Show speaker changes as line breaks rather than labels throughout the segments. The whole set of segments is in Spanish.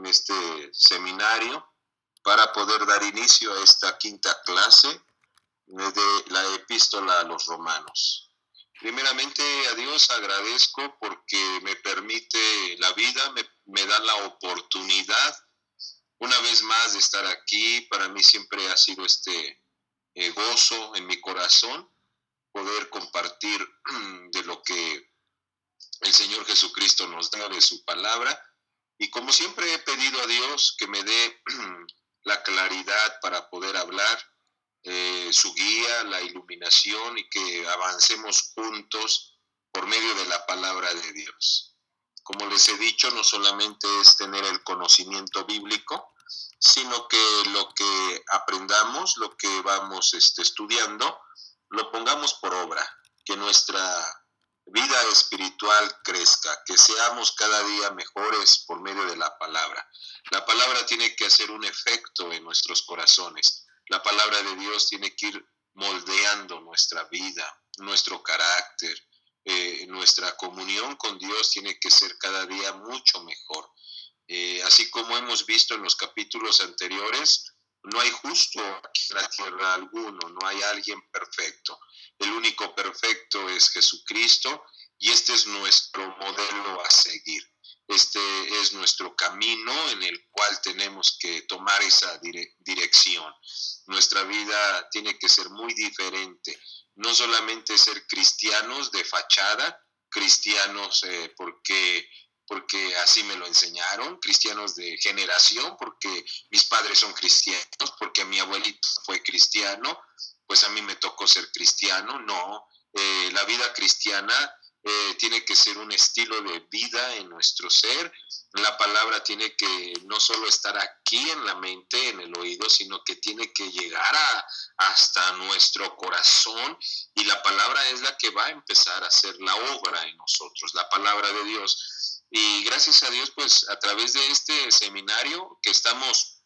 en este seminario para poder dar inicio a esta quinta clase de la epístola a los romanos. Primeramente a Dios agradezco porque me permite la vida, me da la oportunidad una vez más de estar aquí. Para mí siempre ha sido gozo en mi corazón poder compartir de lo que el Señor Jesucristo nos da, de su palabra. Y como siempre he pedido a Dios que me dé la claridad para poder hablar, su guía, la iluminación, y que avancemos juntos por medio de la palabra de Dios. Como les he dicho, no solamente es tener el conocimiento bíblico, sino que lo que aprendamos, lo que vamos estudiando, lo pongamos por obra, que nuestra vida espiritual crezca, que seamos cada día mejores por medio de la palabra. La palabra tiene que hacer un efecto en nuestros corazones. La palabra de Dios tiene que ir moldeando nuestra vida, nuestro carácter, nuestra comunión con Dios tiene que ser cada día mucho mejor. Así como hemos visto en los capítulos anteriores, no hay justo aquí en la tierra alguno, no hay alguien perfecto. El único perfecto es Jesucristo, y este es nuestro modelo a seguir. Este es nuestro camino en el cual tenemos que tomar esa dirección. Nuestra vida tiene que ser muy diferente. No solamente ser cristianos de fachada, cristianos porque así me lo enseñaron, cristianos de generación, porque mis padres son cristianos, porque mi abuelito fue cristiano, pues a mí me tocó ser cristiano. No, la vida cristiana tiene que ser un estilo de vida en nuestro ser. La palabra tiene que no solo estar aquí en la mente, en el oído, sino que tiene que llegar hasta nuestro corazón, y la palabra es la que va a empezar a hacer la obra en nosotros, la palabra de Dios. Y gracias a Dios, pues a través de este seminario que estamos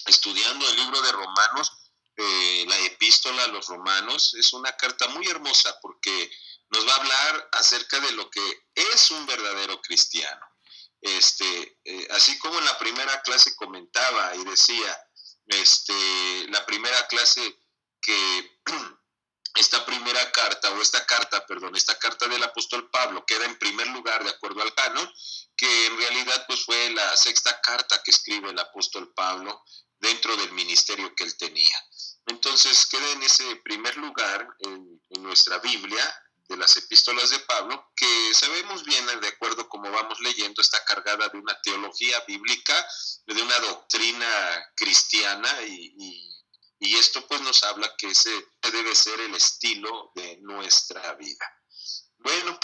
estudiando el libro de Romanos, la epístola a los romanos, es una carta muy hermosa porque nos va a hablar acerca de lo que es un verdadero cristiano. Así como en la primera clase comentaba y decía, la primera clase, que esta carta del apóstol Pablo queda en primer lugar de acuerdo al canon, que en realidad pues fue la sexta carta que escribe el apóstol Pablo dentro del ministerio que él tenía. Entonces queda en ese primer lugar en nuestra Biblia de las epístolas de Pablo, que sabemos bien, de acuerdo como vamos leyendo, está cargada de una teología bíblica, de una doctrina cristiana, y esto pues nos habla que ese debe ser el estilo de nuestra vida. Bueno,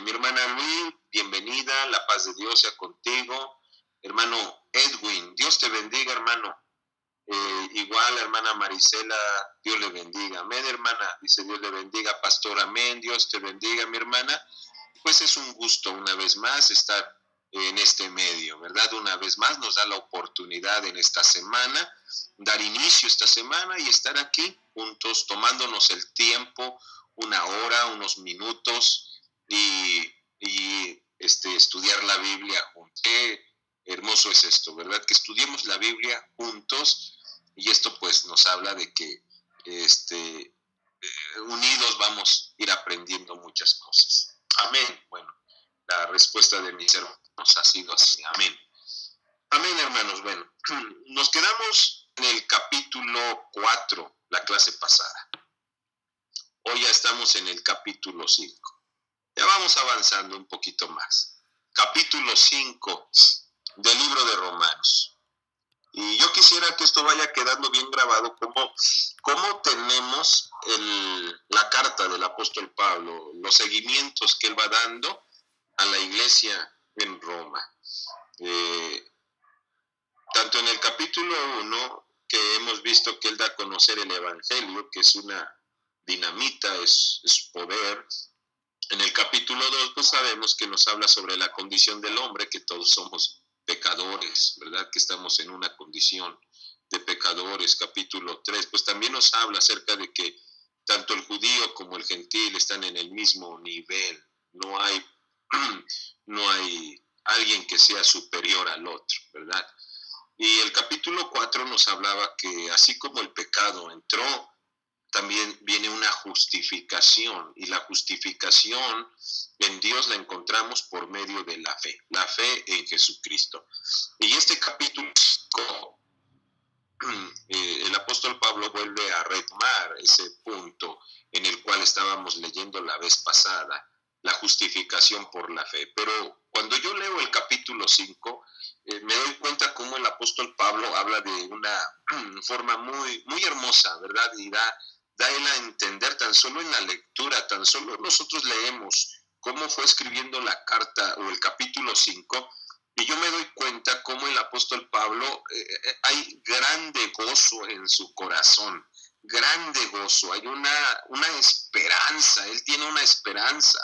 mi hermana Luis, bienvenida, la paz de Dios sea contigo. Hermano Edwin, Dios te bendiga, hermano. Igual, hermana Marisela, Dios le bendiga. Amén, hermana, dice Dios le bendiga. Pastor, amén, Dios te bendiga, mi hermana. Pues es un gusto una vez más estar en este medio, ¿verdad? Una vez más nos da la oportunidad en esta semana, dar inicio esta semana y estar aquí juntos, tomándonos el tiempo, una hora, unos minutos, y estudiar la Biblia juntos. Qué hermoso es esto, ¿verdad? Que estudiemos la Biblia juntos, y esto pues nos habla de que unidos vamos a ir aprendiendo muchas cosas. Amén. Bueno, la respuesta de mis hermanos ha sido así. Amén. Amén, hermanos. Bueno, nos quedamos en el capítulo 4, la clase pasada. Hoy ya estamos en el capítulo 5. Ya vamos avanzando un poquito más. Capítulo 5 del libro de Romanos. Y yo quisiera que esto vaya quedando bien grabado, cómo tenemos la carta del apóstol Pablo, los seguimientos que él va dando a la iglesia en Roma. Tanto en el capítulo 1, que hemos visto que él da a conocer el evangelio, que es una dinamita, es poder. En el capítulo 2, pues sabemos que nos habla sobre la condición del hombre, que todos somos pecadores, ¿verdad? Que estamos en una condición de pecadores. Capítulo 3, pues también nos habla acerca de que tanto el judío como el gentil están en el mismo nivel. No hay alguien que sea superior al otro, ¿verdad? Y el capítulo 4 nos hablaba que así como el pecado entró, también viene una justificación, y la justificación en Dios la encontramos por medio de la fe en Jesucristo. Y este capítulo 5, el apóstol Pablo vuelve a retomar ese punto en el cual estábamos leyendo la vez pasada, la justificación por la fe. Pero cuando yo leo el capítulo 5, me doy cuenta cómo el apóstol Pablo habla de una forma muy, muy hermosa, ¿verdad? Y da él a entender tan solo en la lectura, tan solo nosotros leemos cómo fue escribiendo la carta o el capítulo 5, y yo me doy cuenta cómo el apóstol Pablo, hay grande gozo en su corazón, grande gozo, hay una esperanza, él tiene una esperanza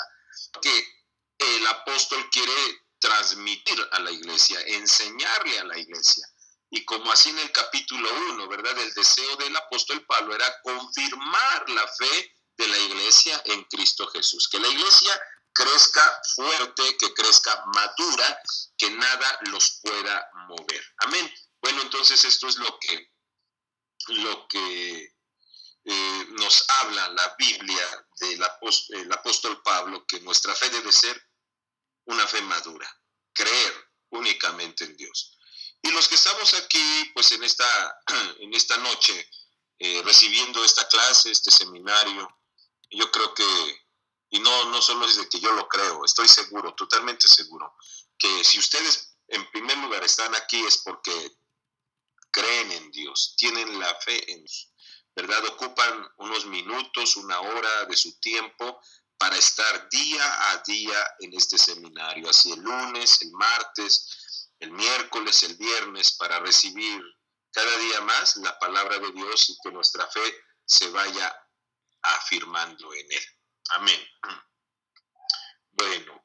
que el apóstol quiere transmitir a la iglesia, enseñarle a la iglesia. Y como así en el capítulo 1, ¿verdad? El deseo del apóstol Pablo era confirmar la fe de la iglesia en Cristo Jesús. Que la iglesia crezca fuerte, que crezca madura, que nada los pueda mover. Amén. Bueno, entonces esto es lo que nos habla la Biblia del apóstol Pablo, que nuestra fe debe ser una fe madura, creer únicamente en Dios. Y los que estamos aquí, pues en esta noche, recibiendo esta clase, este seminario, yo creo que, y no solo es de que yo lo creo, estoy seguro, totalmente seguro, que si ustedes en primer lugar están aquí es porque creen en Dios, tienen la fe en Dios, ¿verdad? Ocupan unos minutos, una hora de su tiempo para estar día a día en este seminario, así el lunes, el martes, el miércoles, el viernes, para recibir cada día más la palabra de Dios y que nuestra fe se vaya afirmando en él. Amén. Bueno,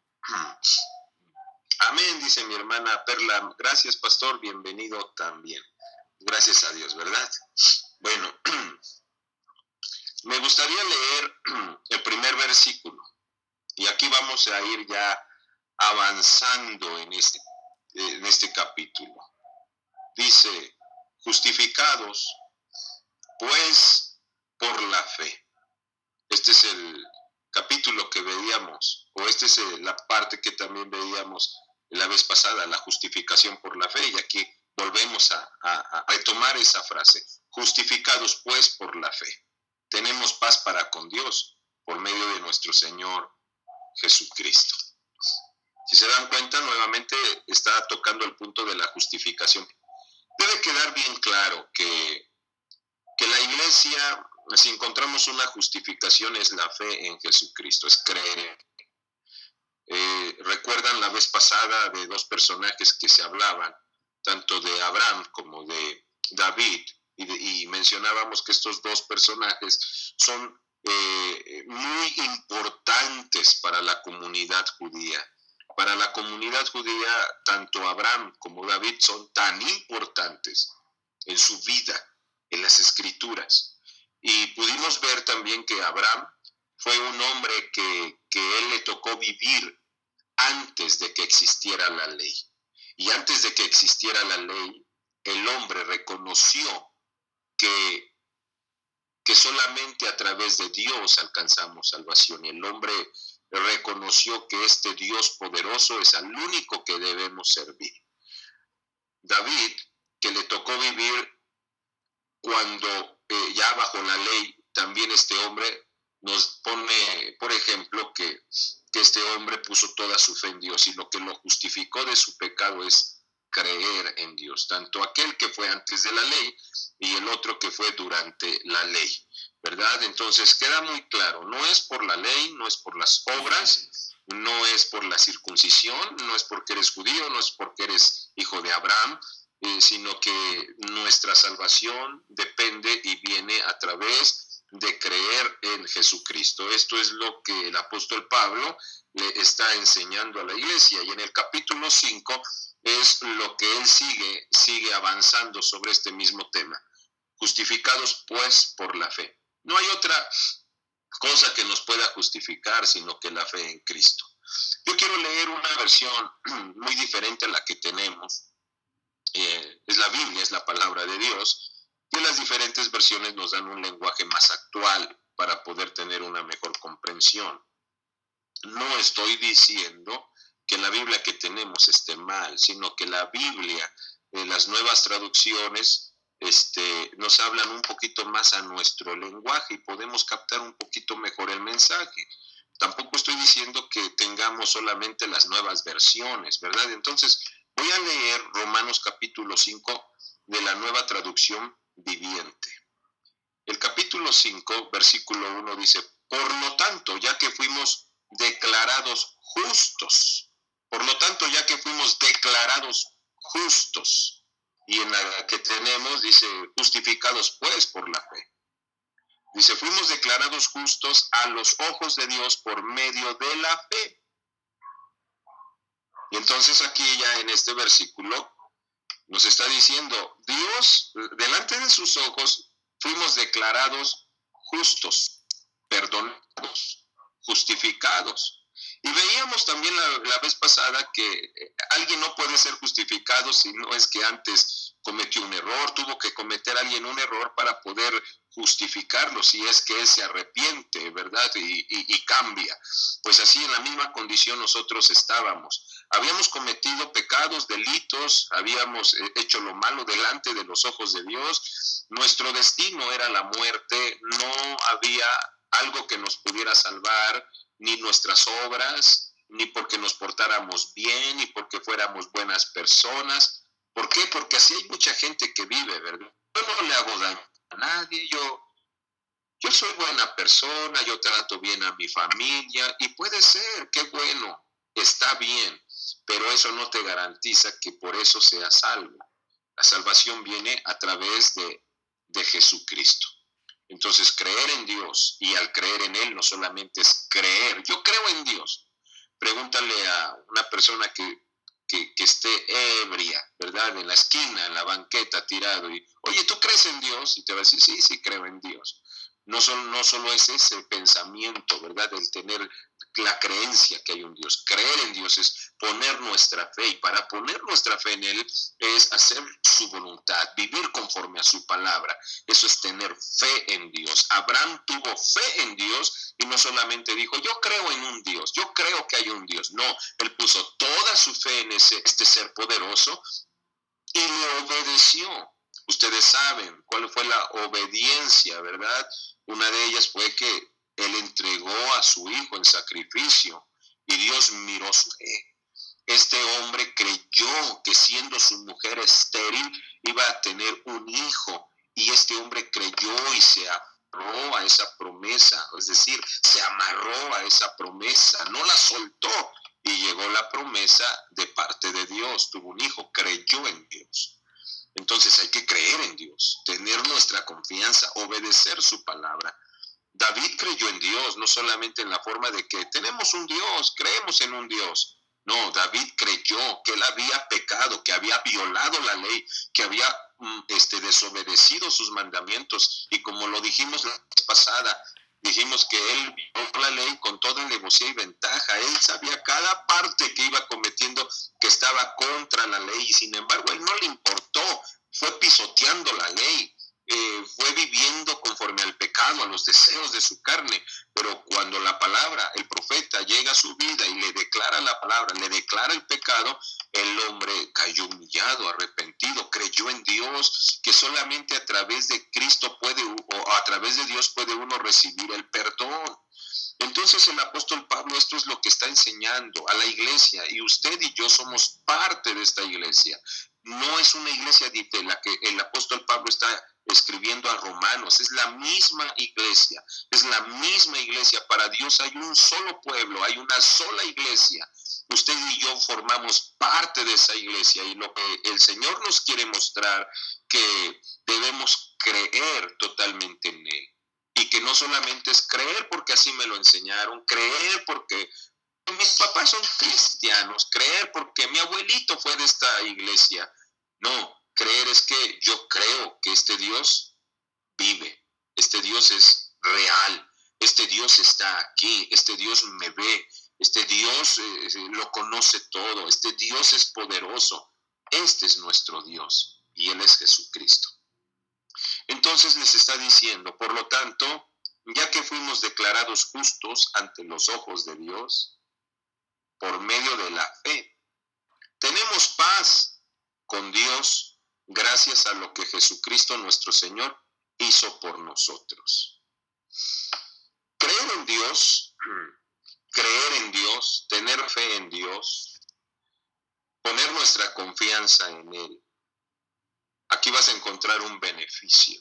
amén, dice mi hermana Perla. Gracias, pastor, bienvenido también. Gracias a Dios, ¿verdad? Bueno, me gustaría leer el primer versículo. Y aquí vamos a ir ya avanzando en este capítulo. Dice, justificados, pues, por la fe. Este es el capítulo que veíamos, o esta es la parte que también veíamos la vez pasada, la justificación por la fe. Y aquí volvemos a retomar esa frase. Justificados, pues, por la fe. Tenemos paz para con Dios por medio de nuestro Señor Jesucristo. Si se dan cuenta, nuevamente está tocando el punto de la justificación. Debe quedar bien claro que la iglesia, si encontramos una justificación, es la fe en Jesucristo, es creer. Recuerdan la vez pasada de dos personajes que se hablaban, tanto de Abraham como de David, y mencionábamos que estos dos personajes son muy importantes para la comunidad judía. Para la comunidad judía, tanto Abraham como David son tan importantes en su vida, en las escrituras. Y pudimos ver también que Abraham fue un hombre que él le tocó vivir antes de que existiera la ley. Y antes de que existiera la ley, el hombre reconoció que solamente a través de Dios alcanzamos salvación. Y el hombre reconoció que este Dios poderoso es al único que debemos servir. David, que le tocó vivir cuando ya bajo la ley, también este hombre nos pone, por ejemplo, que este hombre puso toda su fe en Dios, y lo que lo justificó de su pecado es creer en Dios, tanto aquel que fue antes de la ley y el otro que fue durante la ley, ¿verdad? Entonces queda muy claro, no es por la ley, no es por las obras, no es por la circuncisión, no es porque eres judío, no es porque eres hijo de Abraham, sino que nuestra salvación depende y viene a través de creer en Jesucristo. Esto es lo que el apóstol Pablo le está enseñando a la iglesia, y en el capítulo 5 es lo que él sigue avanzando sobre este mismo tema. Justificados pues por la fe. No hay otra cosa que nos pueda justificar sino que la fe en Cristo. Yo quiero leer una versión muy diferente a la que tenemos. Es la Biblia, es la palabra de Dios, que las diferentes versiones nos dan un lenguaje más actual para poder tener una mejor comprensión. No estoy diciendo que la Biblia que tenemos esté mal, sino que la Biblia, las nuevas traducciones, nos hablan un poquito más a nuestro lenguaje y podemos captar un poquito mejor el mensaje. Tampoco estoy diciendo que tengamos solamente las nuevas versiones, ¿verdad? Entonces, voy a leer Romanos capítulo 5 de la nueva traducción viviente. El capítulo 5, versículo 1 dice, por lo tanto, ya que fuimos declarados justos, por lo tanto, ya que fuimos declarados justos, y en la que tenemos, dice, justificados pues por la fe. Dice, fuimos declarados justos a los ojos de Dios por medio de la fe. Y entonces aquí ya en este versículo nos está diciendo, Dios, delante de sus ojos, fuimos declarados justos, perdonados, justificados. Y veíamos también la vez pasada que alguien no puede ser justificado si no es que antes cometió un error, tuvo que cometer alguien un error para poder justificarlo, si es que él se arrepiente, ¿verdad? Y cambia. Pues así en la misma condición nosotros estábamos. Habíamos cometido pecados, delitos, habíamos hecho lo malo delante de los ojos de Dios. Nuestro destino era la muerte, no había algo que nos pudiera salvar, ni nuestras obras, ni porque nos portáramos bien, ni porque fuéramos buenas personas. ¿Por qué? Porque así hay mucha gente que vive, ¿verdad? Yo no le hago daño a nadie, yo soy buena persona, yo trato bien a mi familia, y puede ser, qué bueno, está bien, pero eso no te garantiza que por eso seas salvo. La salvación viene a través de Jesucristo. Entonces, creer en Dios, y al creer en Él no solamente es creer, yo creo en Dios. Pregúntale a una persona que esté ebria, ¿verdad? En la esquina, en la banqueta, tirado, y, oye, ¿tú crees en Dios? Y te va a decir, sí, sí creo en Dios. No solo es ese pensamiento, ¿verdad? El tener la creencia que hay un Dios. Creer en Dios es poner nuestra fe, y para poner nuestra fe en Él es hacer su voluntad, vivir conforme a su palabra. Eso es tener fe en Dios. Abraham tuvo fe en Dios y no solamente dijo, yo creo en un Dios, yo creo que hay un Dios. No, él puso toda su fe en este ser poderoso y le obedeció. Ustedes saben cuál fue la obediencia, ¿verdad? Una de ellas fue que él entregó a su hijo en sacrificio y Dios miró su fe. Este hombre creyó que siendo su mujer estéril iba a tener un hijo, y este hombre creyó y se amarró a esa promesa, es decir, se amarró a esa promesa, no la soltó, y llegó la promesa de parte de Dios, tuvo un hijo, creyó en Dios. Entonces hay que creer en Dios, tener nuestra confianza, obedecer su palabra. David creyó en Dios, no solamente en la forma de que tenemos un Dios, creemos en un Dios. No, David creyó que él había pecado, que había violado la ley, que había desobedecido sus mandamientos. Y como lo dijimos la vez pasada, dijimos que él violó la ley con toda alevosía y ventaja. Él sabía cada parte que iba cometiendo que estaba contra la ley, y sin embargo a él no le importó, fue pisoteando la ley. Fue viviendo conforme al pecado, a los deseos de su carne. Pero cuando la palabra, el profeta llega a su vida y le declara la palabra, le declara el pecado, el hombre cayó humillado, arrepentido, creyó en Dios, que solamente a través de Cristo o a través de Dios puede uno recibir el perdón. Entonces el apóstol Pablo esto es lo que está enseñando a la iglesia, y usted y yo somos parte de esta iglesia. No es una iglesia de la que el apóstol Pablo está escribiendo a Romanos, es la misma iglesia, es la misma iglesia. Para Dios hay un solo pueblo, hay una sola iglesia. Usted y yo formamos parte de esa iglesia, y lo que el Señor nos quiere mostrar, que debemos creer totalmente en Él. Y que no solamente es creer porque así me lo enseñaron, creer porque mis papás son cristianos, creer porque mi abuelito fue de esta iglesia. No, creer es que yo creo que este Dios vive, este Dios es real, este Dios está aquí, este Dios me ve, Este Dios lo conoce todo, este Dios es poderoso. Este es nuestro Dios y Él es Jesucristo. Entonces les está diciendo, por lo tanto, ya que fuimos declarados justos ante los ojos de Dios, por medio de la fe, tenemos paz con Dios gracias a lo que Jesucristo nuestro Señor hizo por nosotros. Creer en Dios, tener fe en Dios, poner nuestra confianza en Él. Aquí vas a encontrar un beneficio.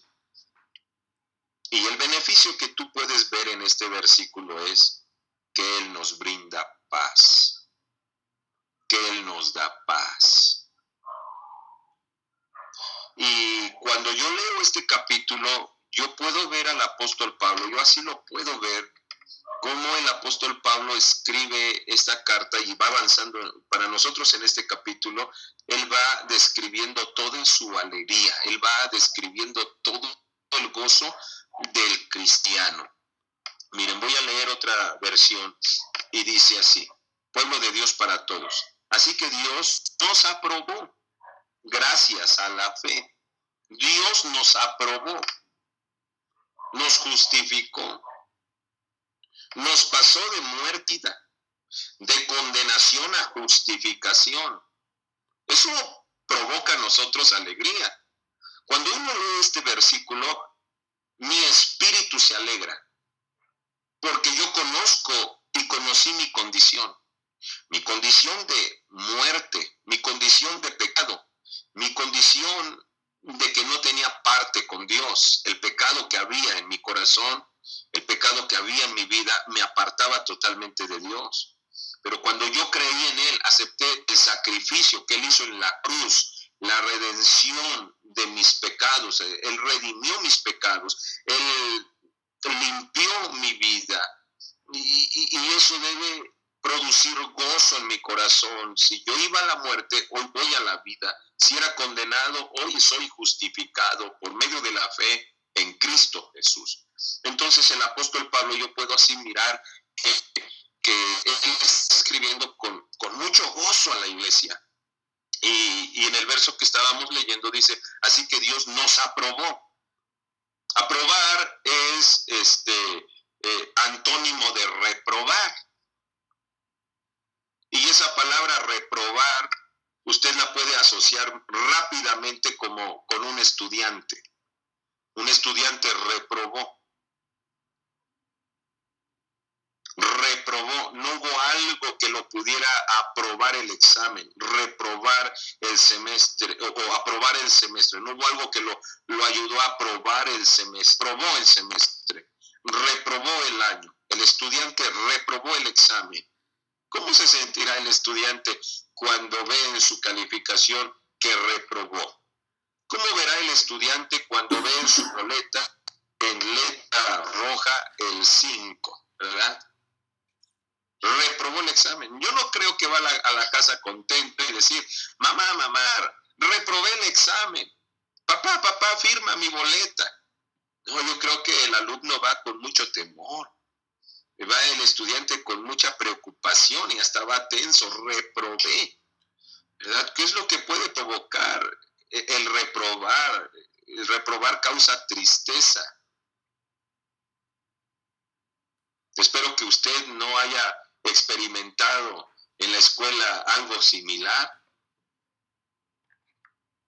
Y el beneficio que tú puedes ver en este versículo es que Él nos brinda paz, que Él nos da paz. Y cuando yo leo este capítulo, yo puedo ver al apóstol Pablo, yo así lo puedo ver, cómo el apóstol Pablo escribe esta carta y va avanzando. Para nosotros en este capítulo, él va describiendo toda su alegría, él va describiendo todo el gozo del cristiano. Miren, voy a leer otra versión y dice así: pueblo de Dios para todos. Así que Dios nos aprobó gracias a la fe. Dios nos aprobó, nos justificó, nos pasó de muerte, de condenación a justificación. Eso provoca a nosotros alegría. Cuando uno lee este versículo, mi espíritu se alegra, porque yo conozco y conocí mi condición de muerte, mi condición de pecado, mi condición de que no tenía parte con Dios. El pecado que había en mi corazón, el pecado que había en mi vida, me apartaba totalmente de Dios. Pero cuando yo creí en Él, acepté el sacrificio que Él hizo en la cruz, la redención de mis pecados, Él redimió mis pecados, Él limpió mi vida, y eso debe producir gozo en mi corazón. Si yo iba a la muerte, hoy voy a la vida. Si era condenado, hoy soy justificado por medio de la fe en Cristo Jesús. Entonces el apóstol Pablo, yo puedo así mirar que él está escribiendo con mucho gozo a la iglesia. Y en el verso que estábamos leyendo dice, así que Dios nos aprobó. Aprobar es antónimo de reprobar. Y esa palabra reprobar, usted la puede asociar rápidamente como con un estudiante. Un estudiante reprobó. Reprobó, no hubo algo que lo pudiera aprobar el examen, reprobar el semestre o aprobar el semestre. No hubo algo que lo ayudó a aprobar el semestre. Probó el semestre, reprobó el año. El estudiante reprobó el examen. ¿Cómo se sentirá el estudiante cuando ve en su calificación que reprobó? ¿Cómo verá el estudiante cuando ve en su boleta en letra roja el 5, ¿verdad? Reprobó el examen. Yo no creo que va a la casa contento y decir, mamá, reprobé el examen. Papá, firma mi boleta. No, yo creo que el alumno va con mucho temor. Va el estudiante con mucha preocupación y hasta va tenso. Reprobé, ¿verdad? ¿Qué es lo que puede provocar el reprobar? El reprobar causa tristeza. Espero que usted no haya experimentado en la escuela algo similar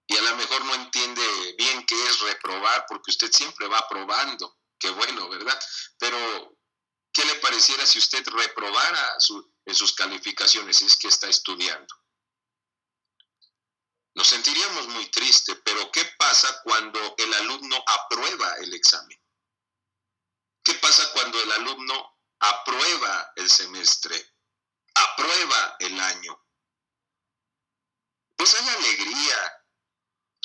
y a lo mejor no entiende bien qué es reprobar porque usted siempre va aprobando. Qué bueno, ¿verdad? Pero ¿qué le pareciera si usted reprobara en sus calificaciones si es que está estudiando? Nos sentiríamos muy tristes, pero ¿qué pasa cuando el alumno aprueba el examen? ¿Qué pasa cuando el alumno aprueba el semestre, aprueba el año? Pues hay alegría.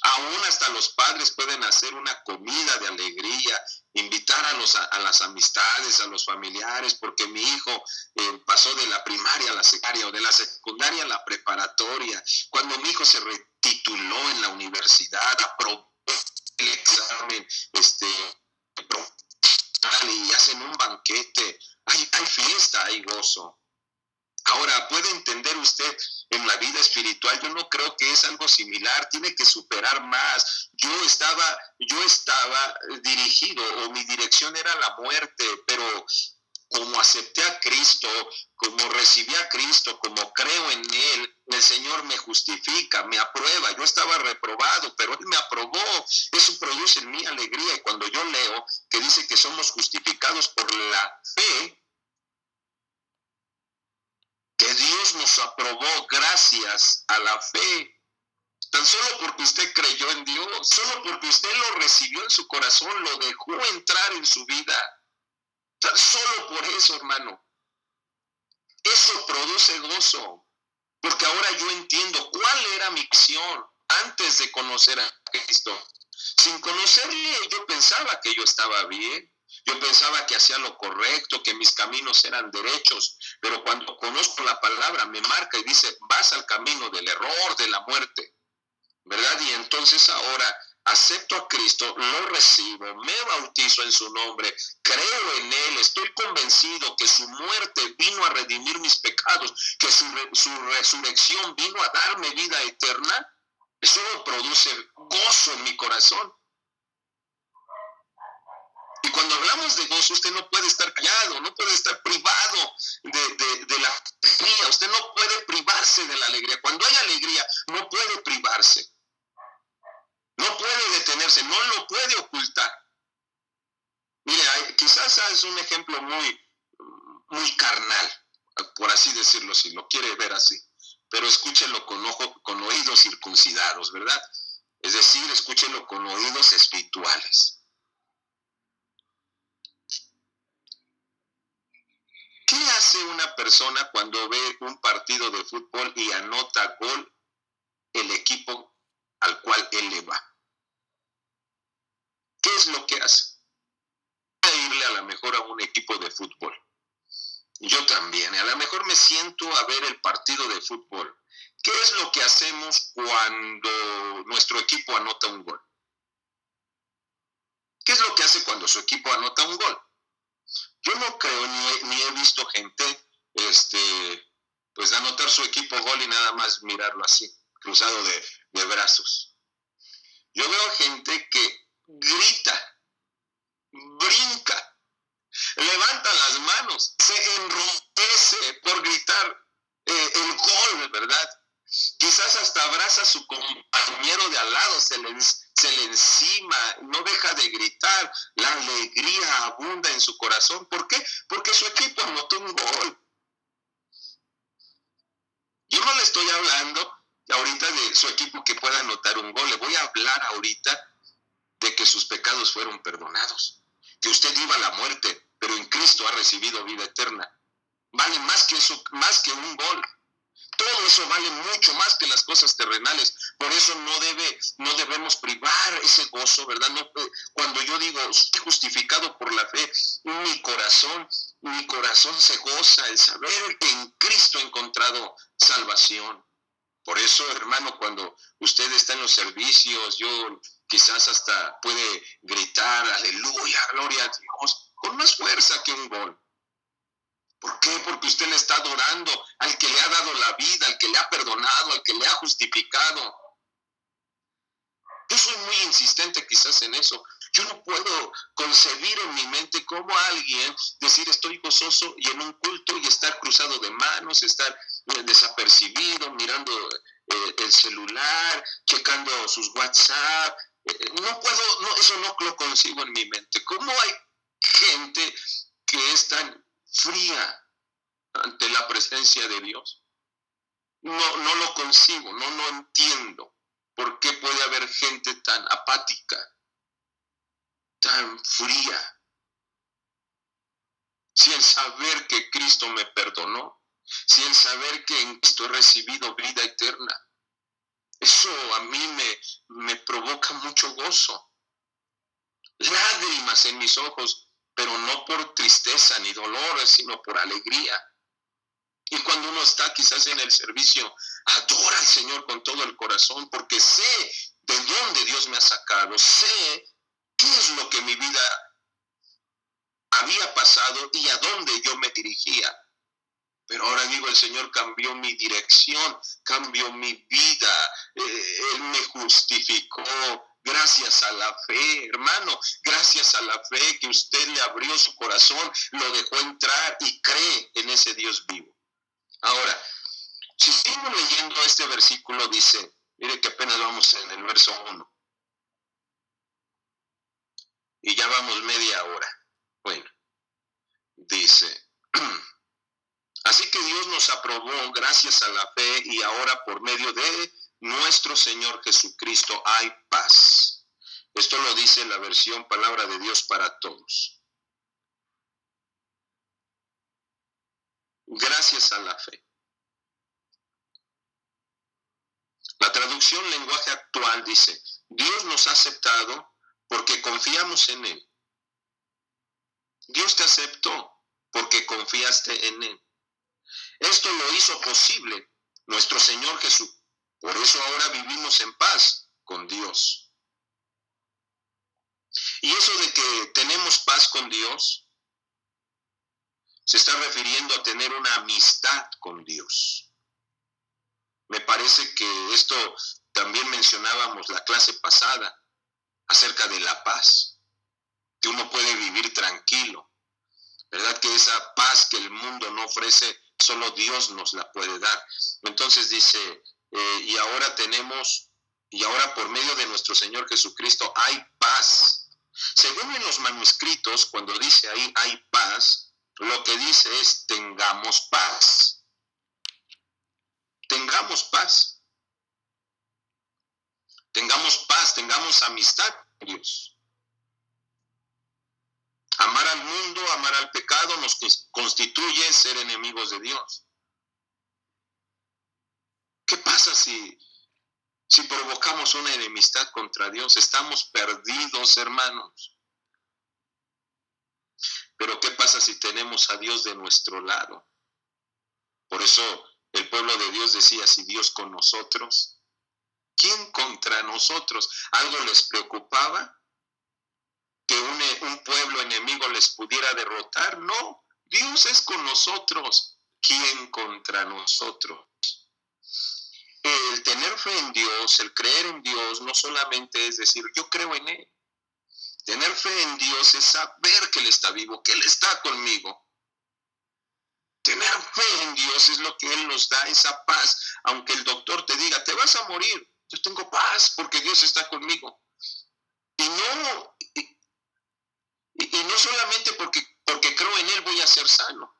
Aún hasta los padres pueden hacer una comida de alegría, invitar a las amistades, a los familiares, porque mi hijo pasó de la primaria a la secundaria o de la secundaria a la preparatoria. Cuando mi hijo se retituló en la universidad, aprobó el examen, y hacen un banquete. Hay fiesta, hay gozo. Ahora, ¿puede entender usted en la vida espiritual? Yo no creo que es algo similar, tiene que superar más. Yo estaba dirigido, o mi dirección era la muerte, pero como acepté a Cristo, como recibí a Cristo, como creo en Él, el Señor me justifica, me aprueba. Yo estaba reprobado, pero Él me aprobó. Eso produce en mí alegría. Y cuando yo leo que dice que somos justificados por la fe, que Dios nos aprobó gracias a la fe, tan solo porque usted creyó en Dios, solo porque usted lo recibió en su corazón, lo dejó entrar en su vida, tan solo por eso, hermano, eso produce gozo, porque ahora yo entiendo cuál era mi misión antes de conocer a Cristo. Sin conocerle, yo pensaba que yo estaba bien, yo pensaba que hacía lo correcto, que mis caminos eran derechos, pero cuando conozco la palabra me marca y dice, vas al camino del error, de la muerte, ¿verdad? Y entonces ahora acepto a Cristo, lo recibo, me bautizo en su nombre, creo en Él, estoy convencido que su muerte vino a redimir mis pecados, que su resurrección vino a darme vida eterna. Eso produce gozo en mi corazón. Y cuando hablamos de gozo, usted no puede estar callado, no puede estar privado de la alegría. Usted no puede privarse de la alegría. Cuando hay alegría, no puede privarse. No puede detenerse, no lo puede ocultar. Mire, quizás es un ejemplo muy carnal, por así decirlo, si lo quiere ver así. Pero escúchelo con oídos circuncidados, ¿verdad? Es decir, escúchelo con oídos espirituales. ¿Qué hace una persona cuando ve un partido de fútbol y anota gol el equipo al cual él le va? ¿Qué es lo que hace? Irle a lo mejor a un equipo de fútbol. Yo también, a lo mejor me siento a ver el partido de fútbol. ¿Qué es lo que hacemos cuando nuestro equipo anota un gol? ¿Qué es lo que hace cuando su equipo anota un gol? Yo no creo, ni he visto gente, pues anotar su equipo gol y nada más mirarlo así, cruzado de brazos. Yo veo gente que grita, brinca, levanta las manos, se enrojece por gritar el gol, ¿verdad? Quizás hasta abraza a su compañero de al lado, se le encima, no deja de gritar, la alegría abunda en su corazón. ¿Por qué? Porque su equipo anotó un gol. Yo no le estoy hablando ahorita de su equipo que pueda anotar un gol, le voy a hablar ahorita de que sus pecados fueron perdonados, que usted iba a la muerte, pero en Cristo ha recibido vida eterna. Vale más que eso, más que un gol. Todo eso vale mucho más que las cosas terrenales. Por eso no debemos privar ese gozo, ¿verdad? No, cuando yo digo, estoy justificado por la fe, mi corazón se goza el saber que en Cristo he encontrado salvación. Por eso, hermano, cuando usted está en los servicios, yo quizás hasta puede gritar, aleluya, gloria a Dios, con más fuerza que un gol. ¿Por qué? Porque usted le está adorando al que le ha dado la vida, al que le ha perdonado, al que le ha justificado. Yo soy muy insistente quizás en eso. Yo no puedo concebir en mi mente cómo alguien decir estoy gozoso y en un culto y estar cruzado de manos, estar desapercibido, mirando el celular, checando sus WhatsApp. No puedo, no, eso no lo concibo en mi mente. ¿Cómo hay gente que es tan fría ante la presencia de Dios? No lo concibo, no entiendo. ¿Por qué puede haber gente tan apática, tan fría? Si el saber que Cristo me perdonó, si el saber que en Cristo he recibido vida eterna, eso a mí me provoca mucho gozo. Lágrimas en mis ojos, pero no por tristeza ni dolor, sino por alegría. Y cuando uno está quizás en el servicio, adora al Señor con todo el corazón, porque sé de dónde Dios me ha sacado, sé qué es lo que mi vida había pasado y a dónde yo me dirigía. Pero ahora digo, el Señor cambió mi dirección, cambió mi vida, Él me justificó. Gracias a la fe, hermano, gracias a la fe que usted le abrió su corazón, lo dejó entrar y cree en ese Dios vivo. Ahora, si sigo leyendo este versículo, dice, mire que apenas vamos en el verso 1 y ya vamos media hora. Bueno, dice, así que Dios nos aprobó gracias a la fe y ahora por medio de nuestro Señor Jesucristo hay paz. Esto lo dice la versión Palabra de Dios para Todos. Gracias a la fe. La traducción lenguaje actual dice, Dios nos ha aceptado porque confiamos en Él. Dios te aceptó porque confiaste en Él. Esto lo hizo posible nuestro Señor Jesús. Por eso ahora vivimos en paz con Dios. Y eso de que tenemos paz con Dios se está refiriendo a tener una amistad con Dios. Me parece que esto también mencionábamos la clase pasada acerca de la paz, que uno puede vivir tranquilo, ¿verdad? Que esa paz que el mundo no ofrece, solo Dios nos la puede dar. Entonces dice, y ahora por medio de nuestro Señor Jesucristo hay paz. Según en los manuscritos, cuando dice ahí hay paz, lo que dice es tengamos paz. Tengamos paz. Tengamos paz, tengamos amistad con Dios. Amar al mundo, amar al pecado nos constituye ser enemigos de Dios. ¿Qué pasa si provocamos una enemistad contra Dios? Estamos perdidos, hermanos. Pero ¿qué pasa si tenemos a Dios de nuestro lado? Por eso el pueblo de Dios decía, si Dios con nosotros, ¿quién contra nosotros? ¿Algo les preocupaba? ¿Que un pueblo enemigo les pudiera derrotar? No, Dios es con nosotros. ¿Quién contra nosotros? El tener fe en Dios, el creer en Dios, no solamente es decir, yo creo en Él. Tener fe en Dios es saber que Él está vivo, que Él está conmigo. Tener fe en Dios es lo que Él nos da, esa paz. Aunque el doctor te diga, te vas a morir, yo tengo paz porque Dios está conmigo. Y no solamente porque creo en Él voy a ser sano.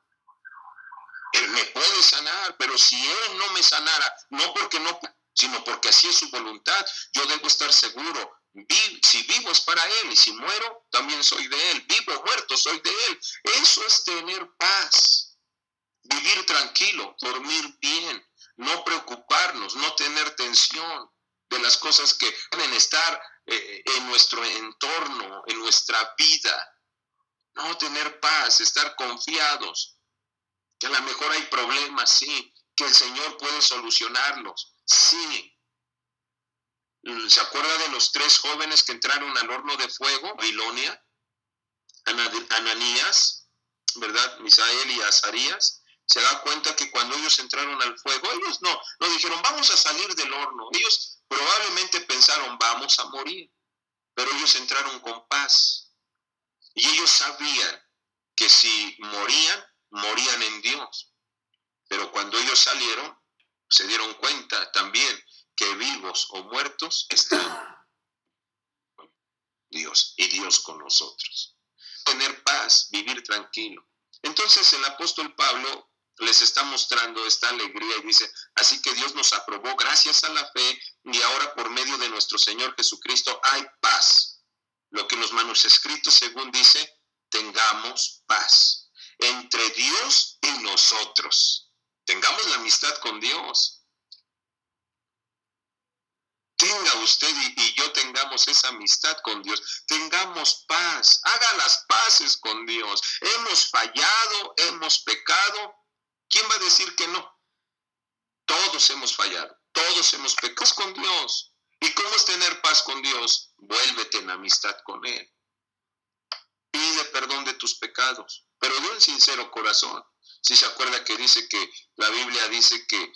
Él me puede sanar, pero si Él no me sanara, no porque no, sino porque así es su voluntad, yo debo estar seguro. Si vivo es para Él y si muero, también soy de Él. Vivo o muerto, soy de Él. Eso es tener paz. Vivir tranquilo, dormir bien, no preocuparnos, no tener tensión de las cosas que pueden estar en nuestro entorno, en nuestra vida. No tener paz, estar confiados. Que a lo mejor hay problemas, sí, que el Señor puede solucionarlos, sí. ¿Se acuerda de los 3 jóvenes que entraron al horno de fuego, Babilonia? Ananías, ¿verdad? Misael y Azarías. Se da cuenta que cuando ellos entraron al fuego, ellos no dijeron, vamos a salir del horno. Ellos probablemente pensaron, vamos a morir. Pero ellos entraron con paz. Y ellos sabían que si morían en Dios. Pero cuando ellos salieron, se dieron cuenta también que vivos o muertos están con Dios y Dios con nosotros. Tener paz, vivir tranquilo. Entonces el apóstol Pablo les está mostrando esta alegría y dice, así que Dios nos aprobó gracias a la fe y ahora por medio de nuestro Señor Jesucristo hay paz. Lo que los manuscritos según dice, tengamos paz entre Dios y nosotros. Tengamos la amistad con Dios. Tenga usted y yo tengamos esa amistad con Dios. Tengamos paz. Haga las paces con Dios. Hemos fallado, hemos pecado. ¿Quién va a decir que no? Todos hemos fallado. Todos hemos pecado con Dios. ¿Y cómo es tener paz con Dios? Vuélvete en amistad con Él. Pide perdón de tus pecados, pero de un sincero corazón. Si se acuerda que dice que la Biblia dice que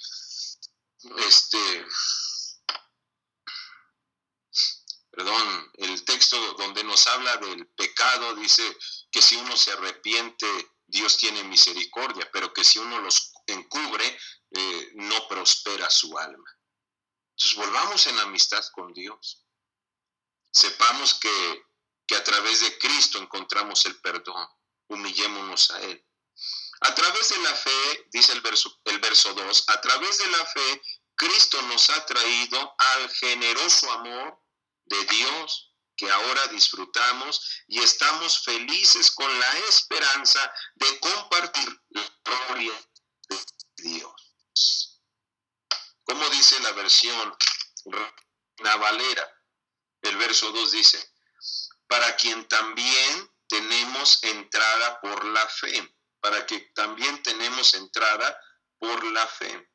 el texto donde nos habla del pecado dice que si uno se arrepiente, Dios tiene misericordia, pero que si uno los encubre, no prospera su alma. Entonces volvamos en amistad con Dios. Sepamos que a través de Cristo encontramos el perdón. Humillémonos a Él. A través de la fe, dice el verso 2, a través de la fe, Cristo nos ha traído al generoso amor de Dios que ahora disfrutamos y estamos felices con la esperanza de compartir la gloria de Dios. Como dice la versión Reina Valera, el verso 2 dice, para quien también tenemos entrada por la fe, para que también tenemos entrada por la fe,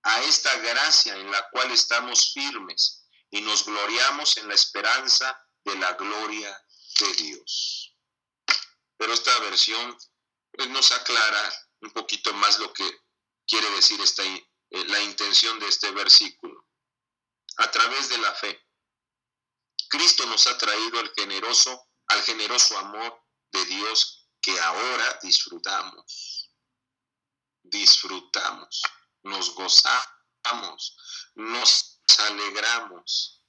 a esta gracia en la cual estamos firmes y nos gloriamos en la esperanza de la gloria de Dios. Pero esta versión nos aclara un poquito más lo que quiere decir la intención de este versículo. A través de la fe, Cristo nos ha traído al generoso amor de Dios que ahora disfrutamos, nos gozamos, nos alegramos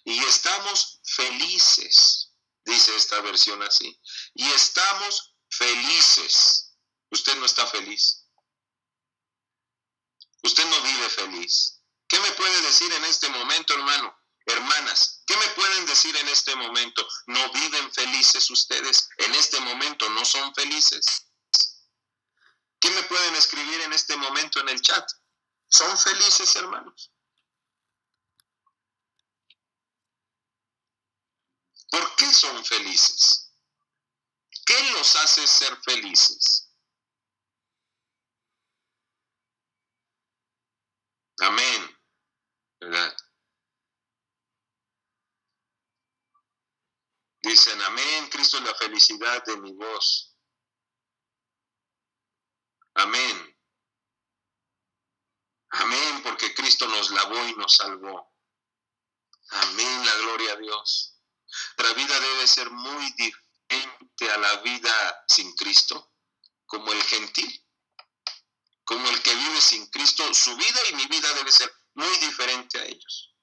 y estamos felices, dice esta versión así, y estamos felices. Usted no está feliz, usted no vive feliz. ¿Qué me puede decir en este momento, hermano? Hermanas, ¿qué me pueden decir en este momento? ¿No viven felices ustedes? ¿En este momento no son felices? ¿Qué me pueden escribir en este momento en el chat? ¿Son felices, hermanos? ¿Por qué son felices? ¿Qué los hace ser felices? Amén, ¿verdad? Dicen, amén, Cristo es la felicidad de mi voz. Amén. Amén, porque Cristo nos lavó y nos salvó. Amén, la gloria a Dios. La vida debe ser muy diferente a la vida sin Cristo, como el gentil, como el que vive sin Cristo. Su vida y mi vida debe ser muy diferente a ellos.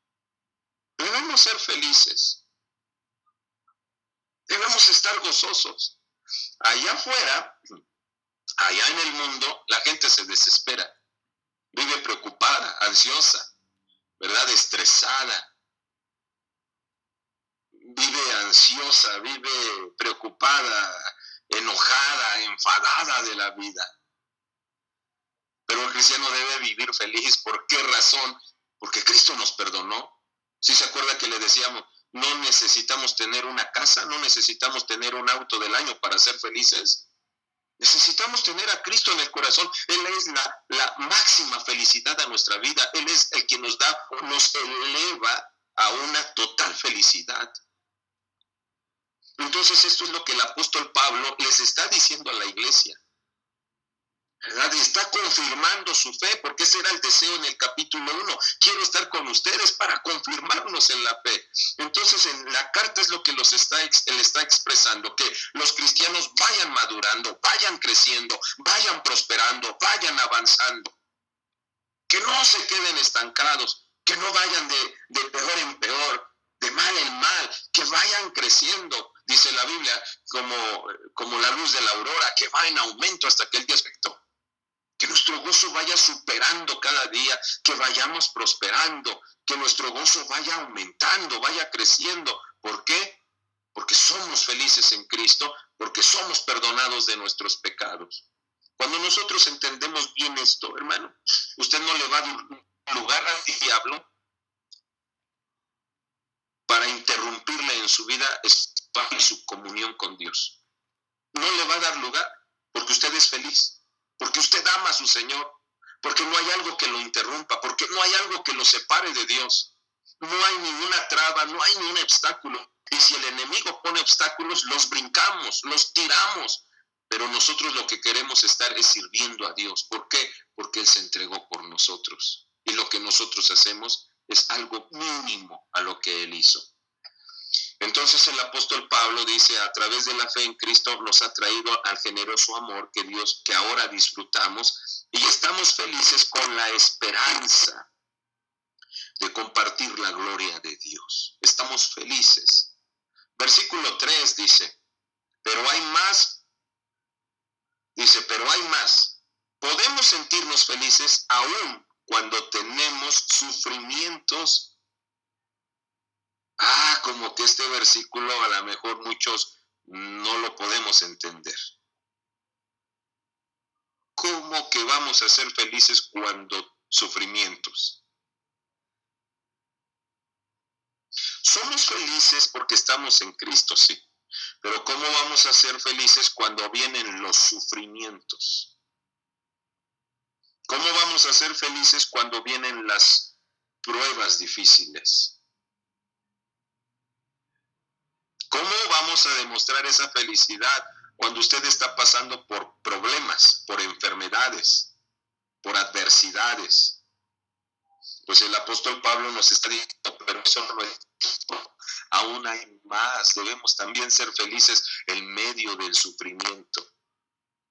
Debemos ser felices. Debemos estar gozosos. Allá afuera, allá en el mundo, la gente se desespera. Vive preocupada, ansiosa, ¿verdad? Estresada. Vive ansiosa, vive preocupada, enojada, enfadada de la vida. Pero el cristiano debe vivir feliz. ¿Por qué razón? Porque Cristo nos perdonó. Si se acuerda que le decíamos, no necesitamos tener una casa, no necesitamos tener un auto del año para ser felices. Necesitamos tener a Cristo en el corazón. Él es la máxima felicidad a nuestra vida. Él es el que nos eleva a una total felicidad. Entonces esto es lo que el apóstol Pablo les está diciendo a la iglesia, ¿verdad? Y está confirmando su fe, porque ese era el deseo en el capítulo 1. Quiero estar con ustedes para confirmarnos en la fe. Entonces en la carta es lo que él está expresando, que los cristianos vayan madurando, vayan creciendo, vayan prosperando, vayan avanzando. Que no se queden estancados, que no vayan de peor en peor, de mal en mal, que vayan creciendo. Dice la Biblia, como la luz de la aurora, que va en aumento hasta que el día perfecto. Que nuestro gozo vaya superando cada día, que vayamos prosperando, que nuestro gozo vaya aumentando, vaya creciendo. ¿Por qué? Porque somos felices en Cristo, porque somos perdonados de nuestros pecados. Cuando nosotros entendemos bien esto, hermano, usted no le va a dar lugar al diablo para interrumpirle en su vida y su comunión con Dios. No le va a dar lugar porque usted es feliz, porque usted ama a su Señor, porque no hay algo que lo interrumpa, porque no hay algo que lo separe de Dios. No hay ninguna traba, no hay ningún obstáculo. Y si el enemigo pone obstáculos, los brincamos, los tiramos. Pero nosotros lo que queremos estar es sirviendo a Dios. ¿Por qué? Porque Él se entregó por nosotros. Y lo que nosotros hacemos es algo mínimo a lo que Él hizo. Entonces el apóstol Pablo dice, a través de la fe en Cristo nos ha traído al generoso amor que ahora disfrutamos, y estamos felices con la esperanza de compartir la gloria de Dios. Estamos felices. Versículo 3 dice, pero hay más. Dice, pero hay más. Podemos sentirnos felices aún cuando tenemos sufrimientos. Como que este versículo a lo mejor muchos no lo podemos entender. ¿Cómo que vamos a ser felices cuando sufrimientos? Somos felices porque estamos en Cristo, sí. Pero ¿cómo vamos a ser felices cuando vienen los sufrimientos? ¿Cómo vamos a ser felices cuando vienen las pruebas difíciles? ¿Cómo vamos a demostrar esa felicidad cuando usted está pasando por problemas, por enfermedades, por adversidades? Pues el apóstol Pablo nos está diciendo, pero eso no es todo. Aún hay más. Debemos también ser felices en medio del sufrimiento.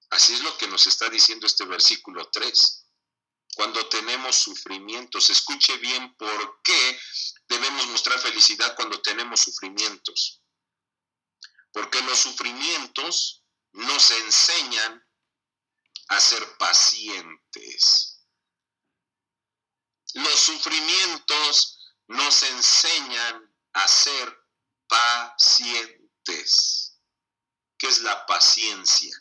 Así es lo que nos está diciendo este versículo 3. Cuando tenemos sufrimientos, escuche bien por qué debemos mostrar felicidad cuando tenemos sufrimientos. Porque los sufrimientos nos enseñan a ser pacientes. Los sufrimientos nos enseñan a ser pacientes. ¿Qué es la paciencia?